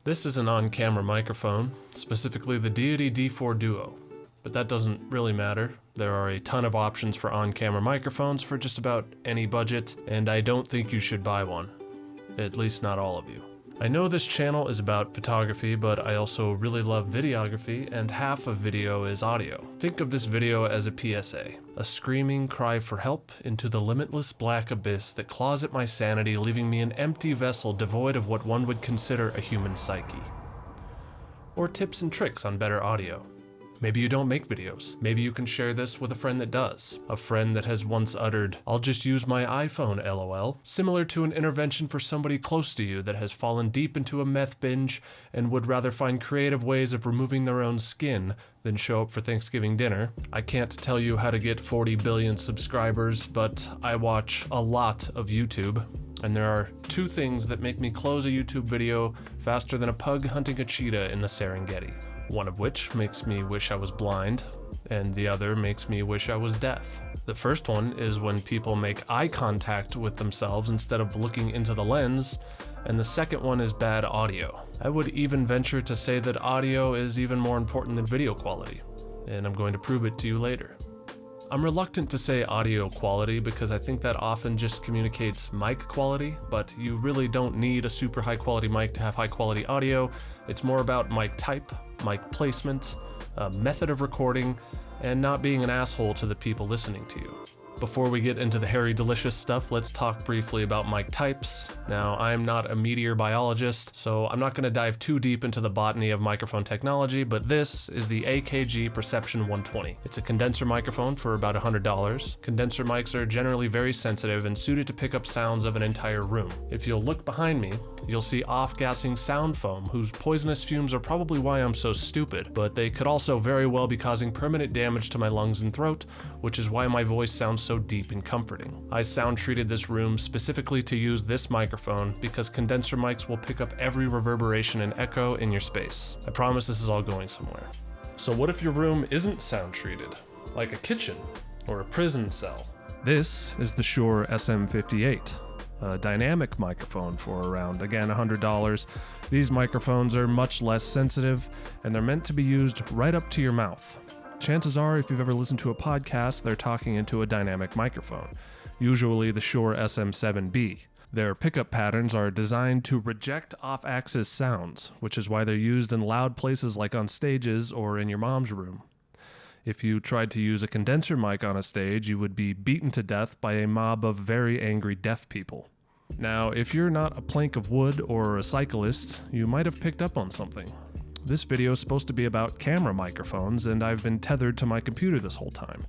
This is an on-camera microphone, specifically the Deity D4 Duo, but that doesn't really matter. There are a ton of options for on-camera microphones for just about any budget, and I don't think you should buy one. At least not all of you. I know this channel is about photography, but I also really love videography, and half of video is audio. Think of this video as a PSA, a screaming cry for help into the limitless black abyss that claws at my sanity, leaving me an empty vessel devoid of what one would consider a human psyche. Or tips and tricks on better audio. Maybe you don't make videos. Maybe you can share this with a friend that does. A friend that has once uttered, "I'll just use my iPhone, LOL," similar to an intervention for somebody close to you that has fallen deep into a meth binge and would rather find creative ways of removing their own skin than show up for Thanksgiving dinner. I can't tell you how to get 40 billion subscribers, but I watch a lot of YouTube. And there are two things that make me close a YouTube video faster than a pug hunting a cheetah in the Serengeti. One of which makes me wish I was blind, and the other makes me wish I was deaf. The first one is when people make eye contact with themselves instead of looking into the lens, and the second one is bad audio. I would even venture to say that audio is even more important than video quality, and I'm going to prove it to you later. I'm reluctant to say audio quality because I think that often just communicates mic quality, but you really don't need a super high quality mic to have high quality audio. It's more about mic type, mic placement, method of recording, and not being an asshole to the people listening to you. Before we get into the hairy delicious stuff, let's talk briefly about mic types. Now, I'm not a meteor biologist, so I'm not going to dive too deep into the botany of microphone technology, but this is the AKG Perception 120. It's a condenser microphone for about $100. Condenser mics are generally very sensitive and suited to pick up sounds of an entire room. If you'll look behind me, you'll see off-gassing sound foam, whose poisonous fumes are probably why I'm so stupid, but they could also very well be causing permanent damage to my lungs and throat, which is why my voice sounds so deep and comforting. I sound treated this room specifically to use this microphone because condenser mics will pick up every reverberation and echo in your space. I promise this is all going somewhere. So what if your room isn't sound treated? Like a kitchen or a prison cell? This is the Shure SM58. A dynamic microphone for around, again, $100. These microphones are much less sensitive, and they're meant to be used right up to your mouth. Chances are, if you've ever listened to a podcast, they're talking into a dynamic microphone, usually the Shure SM7B. Their pickup patterns are designed to reject off-axis sounds, which is why they're used in loud places like on stages or in your mom's room. If you tried to use a condenser mic on a stage, you would be beaten to death by a mob of very angry deaf people. Now, if you're not a plank of wood or a cyclist, you might have picked up on something. This video is supposed to be about camera microphones, and I've been tethered to my computer this whole time.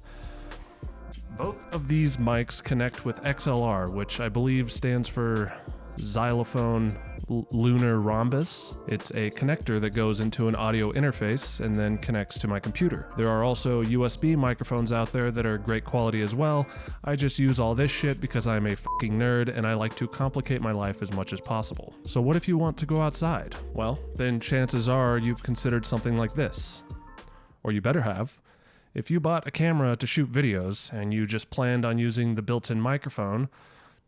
Both of these mics connect with XLR, which I believe stands for Xylophone Lunar Rhombus. It's a connector that goes into an audio interface and then connects to my computer. There are also USB microphones out there that are great quality as well. I just use all this shit because I'm a fucking nerd and I like to complicate my life as much as possible. So what if you want to go outside? Well, then chances are you've considered something like this. Or you better have. If you bought a camera to shoot videos and you just planned on using the built-in microphone,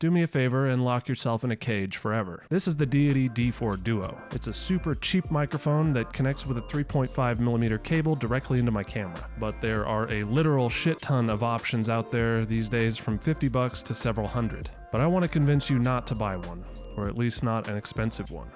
do me a favor and lock yourself in a cage forever. This is the Deity D4 Duo. It's a super cheap microphone that connects with a 3.5mm cable directly into my camera. But there are a literal shit ton of options out there these days, from $50 to several hundred. But I want to convince you not to buy one, or at least not an expensive one.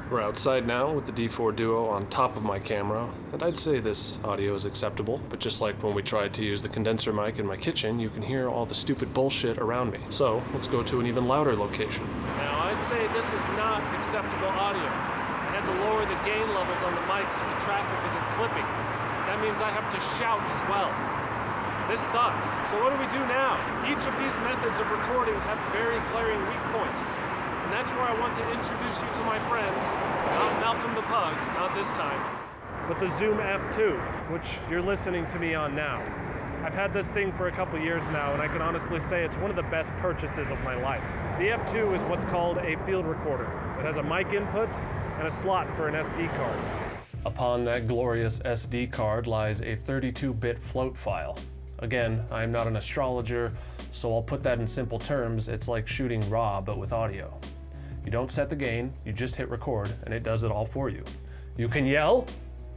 We're outside now with the D4 Duo on top of my camera, and I'd say this audio is acceptable, but just like when we tried to use the condenser mic in my kitchen, you can hear all the stupid bullshit around me. So let's go to an even louder location. Now I'd say this is not acceptable audio. I had to lower the gain levels on the mic so the traffic isn't clipping. That means I have to shout as well. This sucks. So what do we do now? Each of these methods of recording have very glaring weak points. And that's where I want to introduce you to my friend, not Malcolm the Pug, not this time, but the Zoom F2, which you're listening to me on now. I've had this thing for a couple years now, and I can honestly say it's one of the best purchases of my life. The F2 is what's called a field recorder. It has a mic input and a slot for an SD card. Upon that glorious SD card lies a 32-bit float file. Again, I am not an astrologer, so I'll put that in simple terms. It's like shooting RAW, but with audio. You don't set the gain, you just hit record, and it does it all for you. You can yell,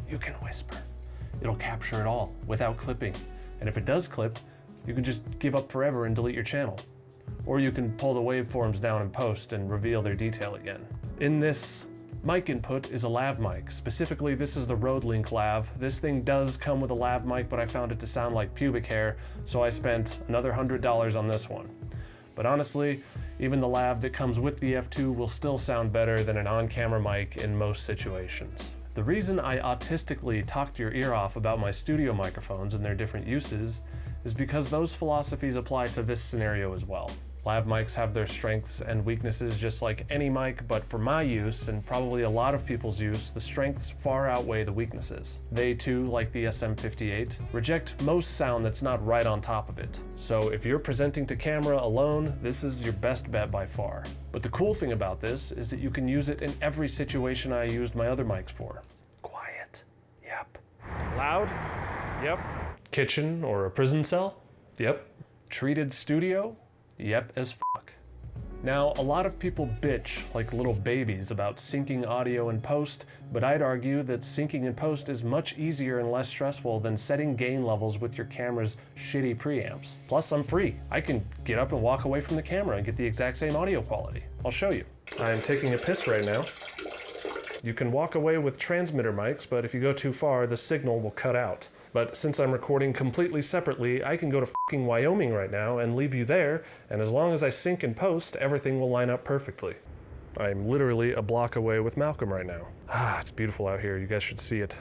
you can whisper. It'll capture it all without clipping. And if it does clip, you can just give up forever and delete your channel. Or you can pull the waveforms down in post and reveal their detail again. In this mic input is a lav mic. Specifically, this is the Rode Link lav. This thing does come with a lav mic, but I found it to sound like pubic hair, so I spent another $100 on this one. But honestly, even the lav that comes with the F2 will still sound better than an on-camera mic in most situations. The reason I autistically talked your ear off about my studio microphones and their different uses is because those philosophies apply to this scenario as well. Lav mics have their strengths and weaknesses just like any mic, but for my use, and probably a lot of people's use, the strengths far outweigh the weaknesses. They too, like the SM58, reject most sound that's not right on top of it. So if you're presenting to camera alone, this is your best bet by far. But the cool thing about this is that you can use it in every situation I used my other mics for. Quiet, yep. Loud, yep. Kitchen or a prison cell, yep. Treated studio, yep as fuck. Now, a lot of people bitch like little babies about syncing audio in post, but I'd argue that syncing in post is much easier and less stressful than setting gain levels with your camera's shitty preamps. Plus, I'm free. I can get up and walk away from the camera and get the exact same audio quality. I'll show you. I'm taking a piss right now. You can walk away with transmitter mics, but if you go too far, the signal will cut out. But since I'm recording completely separately, I can go to fucking Wyoming right now and leave you there, and as long as I sync and post, everything will line up perfectly. I'm literally a block away with Malcolm right now. Ah, it's beautiful out here. You guys should see it.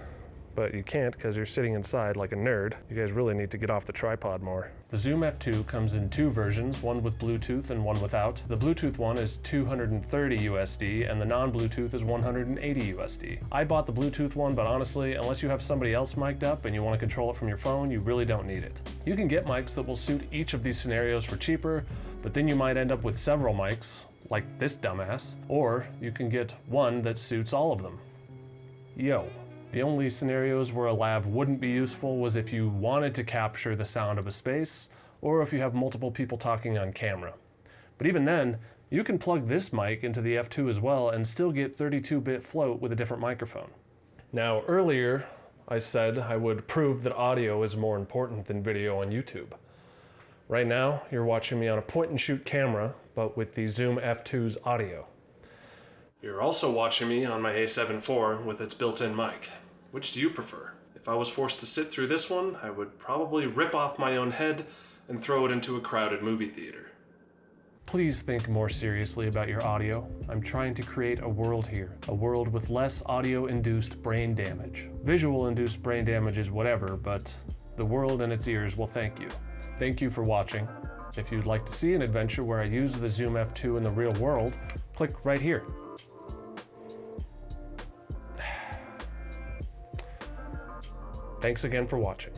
But you can't because you're sitting inside like a nerd. You guys really need to get off the tripod more. The Zoom F2 comes in two versions, one with Bluetooth and one without. The Bluetooth one is 230 USD and the non-Bluetooth is 180 USD. I bought the Bluetooth one, but honestly, unless you have somebody else mic'd up and you want to control it from your phone, you really don't need it. You can get mics that will suit each of these scenarios for cheaper, but then you might end up with several mics, like this dumbass, or you can get one that suits all of them. Yo. The only scenarios where a lav wouldn't be useful was if you wanted to capture the sound of a space, or if you have multiple people talking on camera. But even then, you can plug this mic into the F2 as well and still get 32-bit float with a different microphone. Now, earlier, I said I would prove that audio is more important than video on YouTube. Right now, you're watching me on a point-and-shoot camera, but with the Zoom F2's audio. You're also watching me on my A7 IV with its built-in mic. Which do you prefer? If I was forced to sit through this one, I would probably rip off my own head and throw it into a crowded movie theater. Please think more seriously about your audio. I'm trying to create a world here, a world with less audio-induced brain damage. Visual-induced brain damage is whatever, but the world and its ears will thank you. Thank you for watching. If you'd like to see an adventure where I use the Zoom F2 in the real world, click right here. Thanks again for watching.